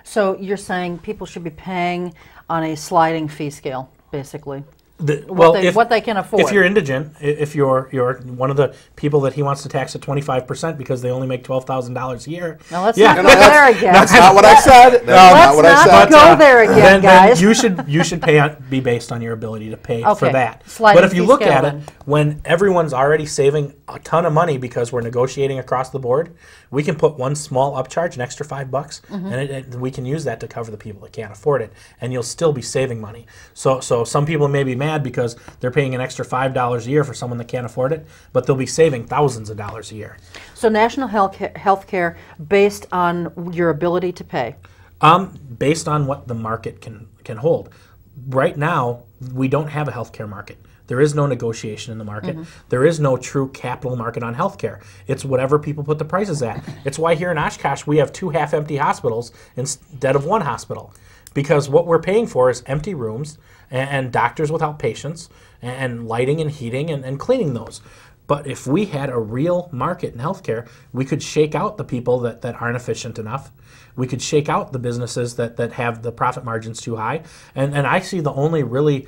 So you're saying people should be paying on a sliding fee scale, basically. What they can afford. If you're indigent, if you're one of the people that he wants to tax at 25% because they only make $12,000 a year. Now let's not go there again. That's not what I said. Let's not go there again, guys. Then you should be based on your ability to pay for that. Sliding but if you look at then. it, when everyone's already saving a ton of money because we're negotiating across the board, we can put one small upcharge, an extra $5, and we can use that to cover the people that can't afford it, and you'll still be saving money. So some people may be mad because they're paying an extra $5 a year for someone that can't afford it, but they'll be saving thousands of dollars a year. So national health care based on your ability to pay? Based on what the market can hold. Right now, we don't have a health care market. There is no negotiation in the market. There is no true capital market on healthcare. It's whatever people put the prices at. It's why here in Oshkosh we have 2 half-empty hospitals instead of 1 hospital. Because what we're paying for is empty rooms and doctors without patients and lighting and heating and cleaning those. But if we had a real market in healthcare, we could shake out the people that aren't efficient enough. We could shake out the businesses that have the profit margins too high. And I see the only really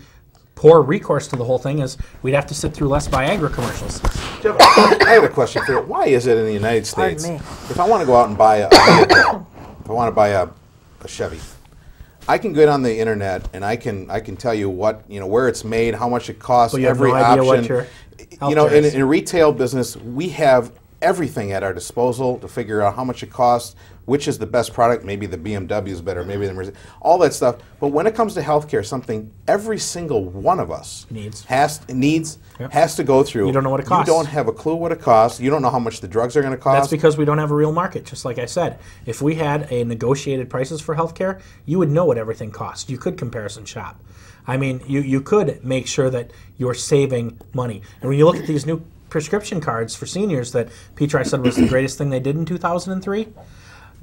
poor recourse to the whole thing is we'd have to sit through less Viagra commercials. Jeff, I have a question for you. Why is it in the United States, if I want to go out and buy a vehicle, if I want to buy a Chevy, I can get on the internet and I can tell you what, where it's made, how much it costs, but you every have no idea option. What your In a retail business, we have everything at our disposal to figure out how much it costs, which is the best product. Maybe the BMW is better, maybe the Mercedes, all that stuff. But when it comes to healthcare, something every single one of us has to go through. You don't know what it costs. You don't have a clue what it costs. You don't know how much the drugs are going to cost. That's because we don't have a real market, just like I said. If we had a negotiated prices for healthcare, you would know what everything costs. You could comparison shop. I mean, you could make sure that you're saving money. And when you look at these new prescription cards for seniors that Petri said was the greatest thing they did in 2003,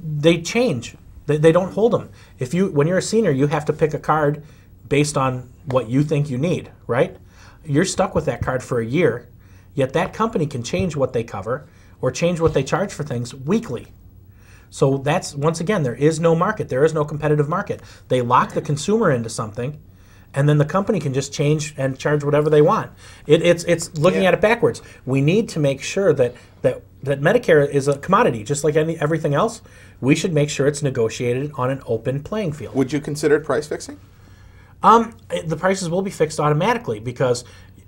they change. They don't hold them. When you're a senior, you have to pick a card based on what you think you need, right? You're stuck with that card for a year, yet that company can change what they cover or change what they charge for things weekly. So that's, once again, there is no market. There is no competitive market. They lock the consumer into something, and then the company can just change and charge whatever they want. It's looking at it backwards. We need to make sure that Medicare is a commodity, just like everything else. We should make sure it's negotiated on an open playing field. Would you consider it price fixing? The prices will be fixed automatically because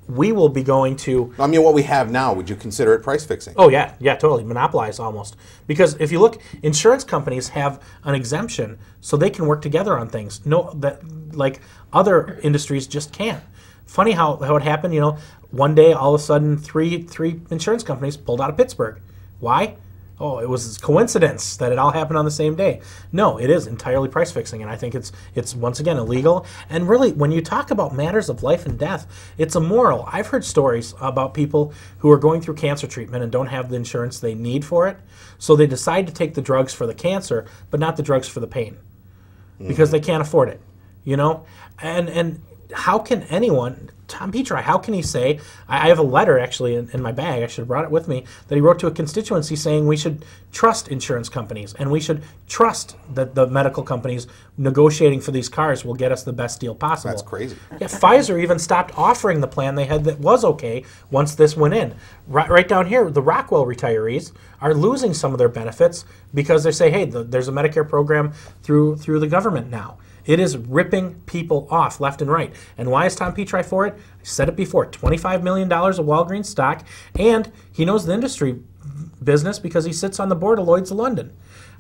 we will be going to... I mean, what we have now, would you consider it price fixing? Oh, yeah, totally. Monopolize almost. Because if you look, insurance companies have an exemption so they can work together on things. Like other industries just can't. Funny how it happened, one day all of a sudden three insurance companies pulled out of Pittsburgh. Why? Oh, it was a coincidence that it all happened on the same day. No, it is entirely price fixing, and I think it's once again illegal. And really, when you talk about matters of life and death, it's immoral. I've heard stories about people who are going through cancer treatment and don't have the insurance they need for it, so they decide to take the drugs for the cancer, but not the drugs for the pain, because they can't afford it. And how can anyone, Tom Petri, how can he say, I have a letter actually in my bag, I should have brought it with me, that he wrote to a constituency saying we should trust insurance companies and we should trust that the medical companies negotiating for these cars will get us the best deal possible. That's crazy. Yeah, Pfizer even stopped offering the plan they had that was okay once this went in. Right down here, the Rockwell retirees are losing some of their benefits because they say, hey, there's a Medicare program through the government now. It is ripping people off left and right. And why is Tom Petri for it? I said it before, $25 million of Walgreens stock, and he knows the industry business because he sits on the board of Lloyd's of London.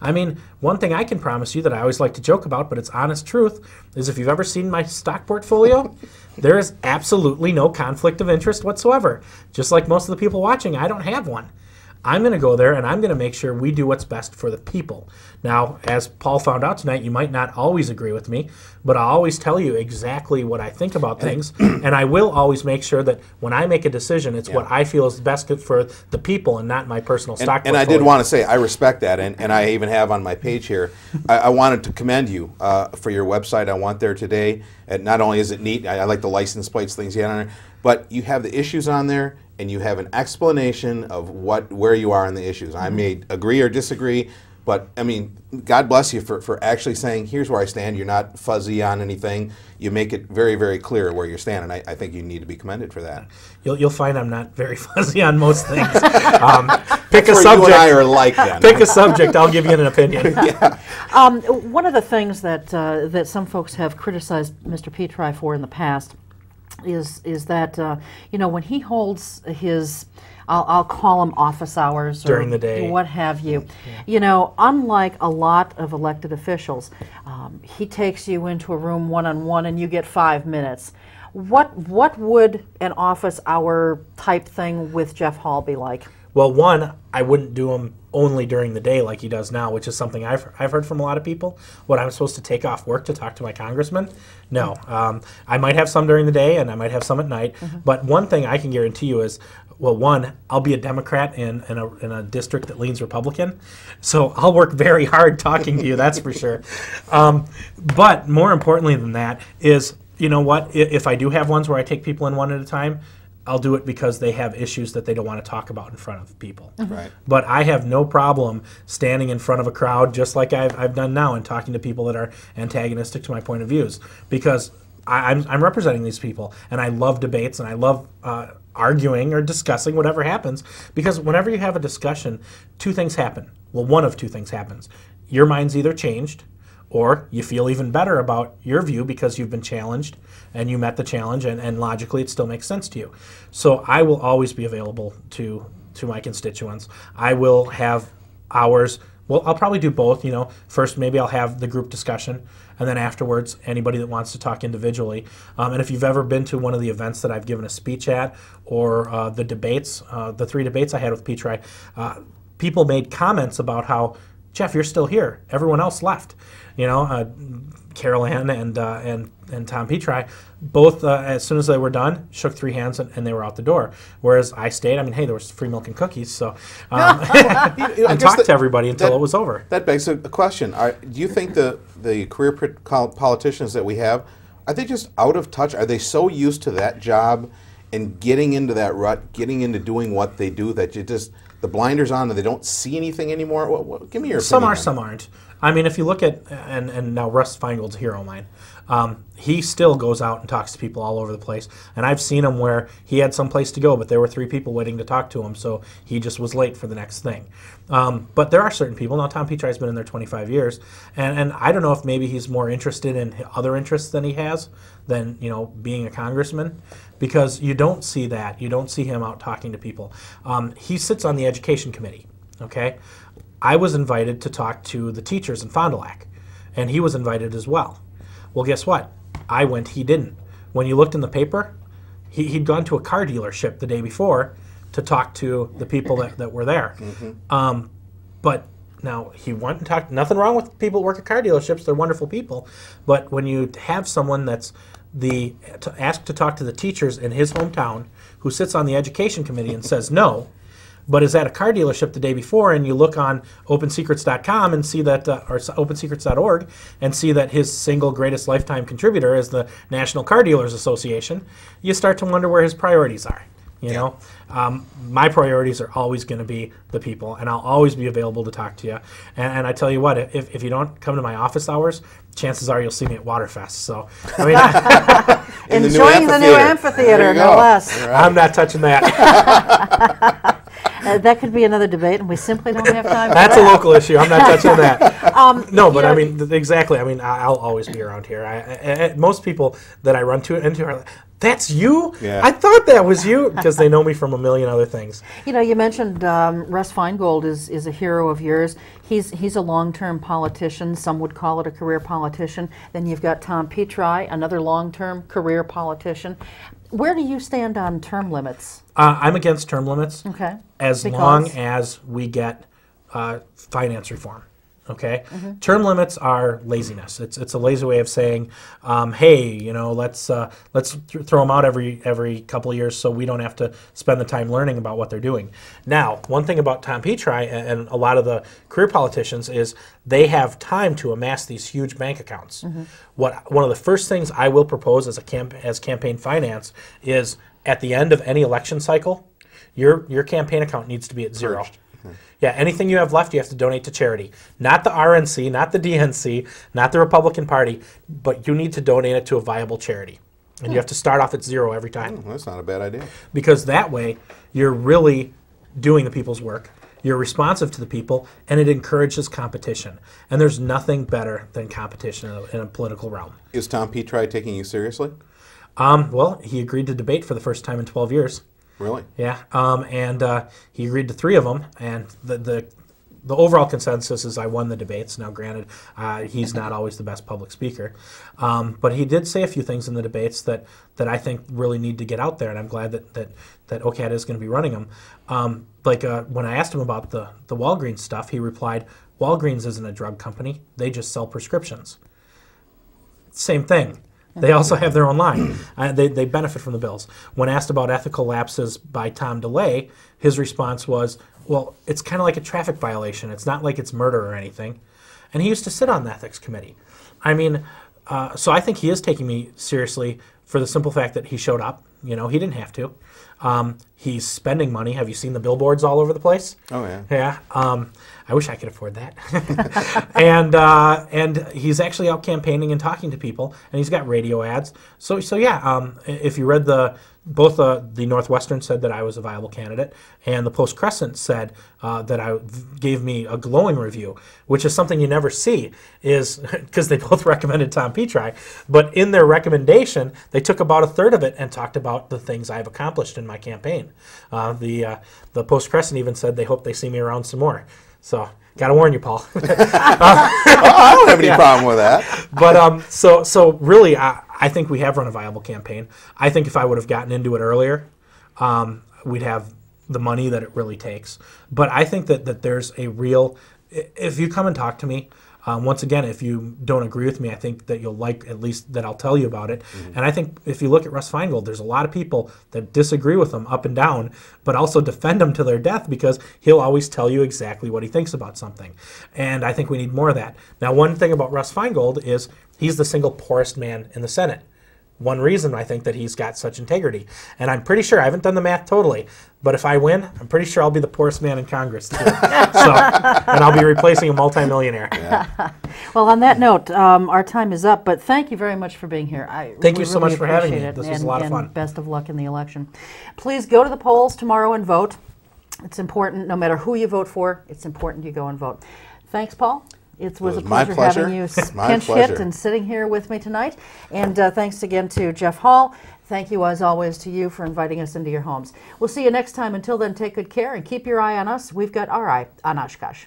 I mean, one thing I can promise you that I always like to joke about, but it's honest truth, is if you've ever seen my stock portfolio, there is absolutely no conflict of interest whatsoever. Just like most of the people watching, I don't have one. I'm going to go there and I'm going to make sure we do what's best for the people. Now, as Paul found out tonight, you might not always agree with me, but I'll always tell you exactly what I think about things, and I will always make sure that when I make a decision, it's what I feel is best for the people and not my personal stock portfolio. And I did want to say, I respect that, and I even have on my page here, I wanted to commend you for your website. I went there today, and not only is it neat, I like the license plates, things you had on there, but you have the issues on there, and you have an explanation of where you are in the issues. I may agree or disagree, but I mean, God bless you for actually saying, here's where I stand. You're not fuzzy on anything. You make it very, very clear where you stand, and I think you need to be commended for that. You'll find I'm not very fuzzy on most things. Pick That's a where subject. You and I are like then. Pick a subject. I'll give you an opinion. One of the things that some folks have criticized Mr. Petri for in the past is that when he holds his, I'll call them office hours during the day, what have you, unlike a lot of elected officials, he takes you into a room one-on-one and you get 5 minutes. What would an office hour type thing with Jef Hall be like? Well, one, I wouldn't do them only during the day like he does now, which is something I've heard from a lot of people. What, I'm supposed to take off work to talk to my congressman? No. I might have some during the day and I might have some at night. But one thing I can guarantee you is, well, one, I'll be a Democrat in a district that leans Republican. So I'll work very hard talking to you, that's for sure. But more importantly than that is, you know what, if I do have ones where I take people in one at a time, I'll do it because they have issues that they don't want to talk about in front of people. Right. But I have no problem standing in front of a crowd just like I've done now and talking to people that are antagonistic to my point of views, because I'm representing these people, and I love debates, and I love arguing or discussing whatever happens, because whenever you have a discussion, two things happen. Well, one of two things happens. Your mind's either changed, or you feel even better about your view because you've been challenged and you met the challenge, and logically it still makes sense to you. So I will always be available to my constituents. I will have hours. Well, I'll probably do both. First maybe I'll have the group discussion, and then afterwards anybody that wants to talk individually. And if you've ever been to one of the events that I've given a speech at, or the debates, the 3 debates I had with Petri, people made comments about how, Jef, you're still here. Everyone else left. Carol Ann and Tom Petri, both as soon as they were done, shook 3 hands and they were out the door. Whereas I stayed. I mean, hey, there was free milk and cookies, so and talked to everybody until it was over. That begs a question. Do you think the career politicians that we have, are they just out of touch? Are they so used to that job and getting into that rut, getting into doing what they do, that you just, the blinders on and they don't see anything anymore? Give me your opinion. Some are, some aren't. I mean, if you look at, and now Russ Feingold's a hero of mine, he still goes out and talks to people all over the place. And I've seen him where he had some place to go, but there were 3 people waiting to talk to him, so he just was late for the next thing. But there are certain people. Now, Tom Petri's been in there 25 years, and I don't know if maybe he's more interested in other interests than he has, than being a congressman, because you don't see that. You don't see him out talking to people. He sits on the education committee, okay? I was invited to talk to the teachers in Fond du Lac, and he was invited as well. Well, guess what? I went, he didn't. When you looked in the paper, he'd gone to a car dealership the day before to talk to the people that were there. But now he went and talked. Nothing wrong with people who work at car dealerships. They're wonderful people. But when you have someone that's asked to talk to the teachers in his hometown, who sits on the education committee and says no, but is at a car dealership the day before, and you look on OpenSecrets.com and see that, or OpenSecrets.org, and see that his single greatest lifetime contributor is the National Car Dealers Association, you start to wonder where his priorities are. My priorities are always going to be the people, and I'll always be available to talk to you. And I tell you what, if you don't come to my office hours, chances are you'll see me at Waterfest. So, I mean, enjoying the new amphitheater, no less. Right. I'm not touching that. That could be another debate, and we simply don't have time. That's a local issue. I'm not touching that. No, but I mean, exactly. I mean, I'll always be around here. Most people that I run into are, That's you? Yeah. I thought that was you, because they know me from a million other things. You know, you mentioned Russ Feingold is a hero of yours. He's a long-term politician. Some would call it a career politician. Then you've got Tom Petri, another long-term career politician. Where do you stand on term limits? I'm against term limits. Okay. As long as we get finance reform. Okay, term limits are laziness. It's a lazy way of saying, hey, you know, let's throw them out every couple of years so we don't have to spend the time learning about what they're doing. Now, one thing about Tom Petri and a lot of the career politicians is they have time to amass these huge bank accounts. One of the first things I will propose as campaign finance is at the end of any election cycle, your campaign account needs to be at zero. Yeah, anything you have left, you have to donate to charity. Not the RNC, not the DNC, not the Republican Party, but you need to donate it to a viable charity. And you have to start off at zero every time. That's not a bad idea. Because that way, you're really doing the people's work. You're responsive to the people, and it encourages competition. And there's nothing better than competition in a political realm. Is Tom Petri taking you seriously? Well, he agreed to debate for the first time in 12 years. Really? Yeah, and he agreed to 3 of them, and the overall consensus is I won the debates. Now, granted, he's not always the best public speaker, but he did say a few things in the debates that I think really need to get out there, and I'm glad that OCAD is going to be running them. When I asked him about the Walgreens stuff, he replied, Walgreens isn't a drug company. They just sell prescriptions. Same thing. They also have their own line. They benefit from the bills. When asked about ethical lapses by Tom DeLay, his response was, well, it's kind of like a traffic violation. It's not like it's murder or anything. And he used to sit on the ethics committee. I mean, so I think he is taking me seriously for the simple fact that he showed up. You know, he didn't have to. He's spending money. Have you seen the billboards all over the place? Oh, yeah. Yeah. I wish I could afford that. and he's actually out campaigning and talking to people, and he's got radio ads. So yeah, if you read both the Northwestern said that I was a viable candidate, and the Post-Crescent said that gave me a glowing review, which is something you never see, is because they both recommended Tom Petri. But in their recommendation, they took about a third of it and talked about the things I've accomplished in my campaign. The Post-Crescent even said they hope they see me around some more. So, gotta warn you, Paul. I don't have any problem with that. But so really, I think we have run a viable campaign. I think if I would have gotten into it earlier, we'd have the money that it really takes. But I think that there's a real, if you come and talk to me, once again, if you don't agree with me, I think that you'll like at least that I'll tell you about it. And I think if you look at Russ Feingold, there's a lot of people that disagree with him up and down, but also defend him to their death because he'll always tell you exactly what he thinks about something. And I think we need more of that. Now, one thing about Russ Feingold is he's the single poorest man in the Senate. One reason I think that he's got such integrity. And I'm pretty sure, I haven't done the math totally, but if I win, I'm pretty sure I'll be the poorest man in Congress too. And I'll be replacing a multimillionaire. Yeah. Well, on that note, our time is up, but thank you very much for being here. Thank you so much for having me. This was a lot of fun. And best of luck in the election. Please go to the polls tomorrow and vote. It's important, no matter who you vote for, it's important you go and vote. Thanks, Paul. It was a pleasure having you pinch hit and sitting here with me tonight. And thanks again to Jef Hall. Thank you, as always, to you for inviting us into your homes. We'll see you next time. Until then, take good care and keep your eye on us. We've got our eye on Oshkosh.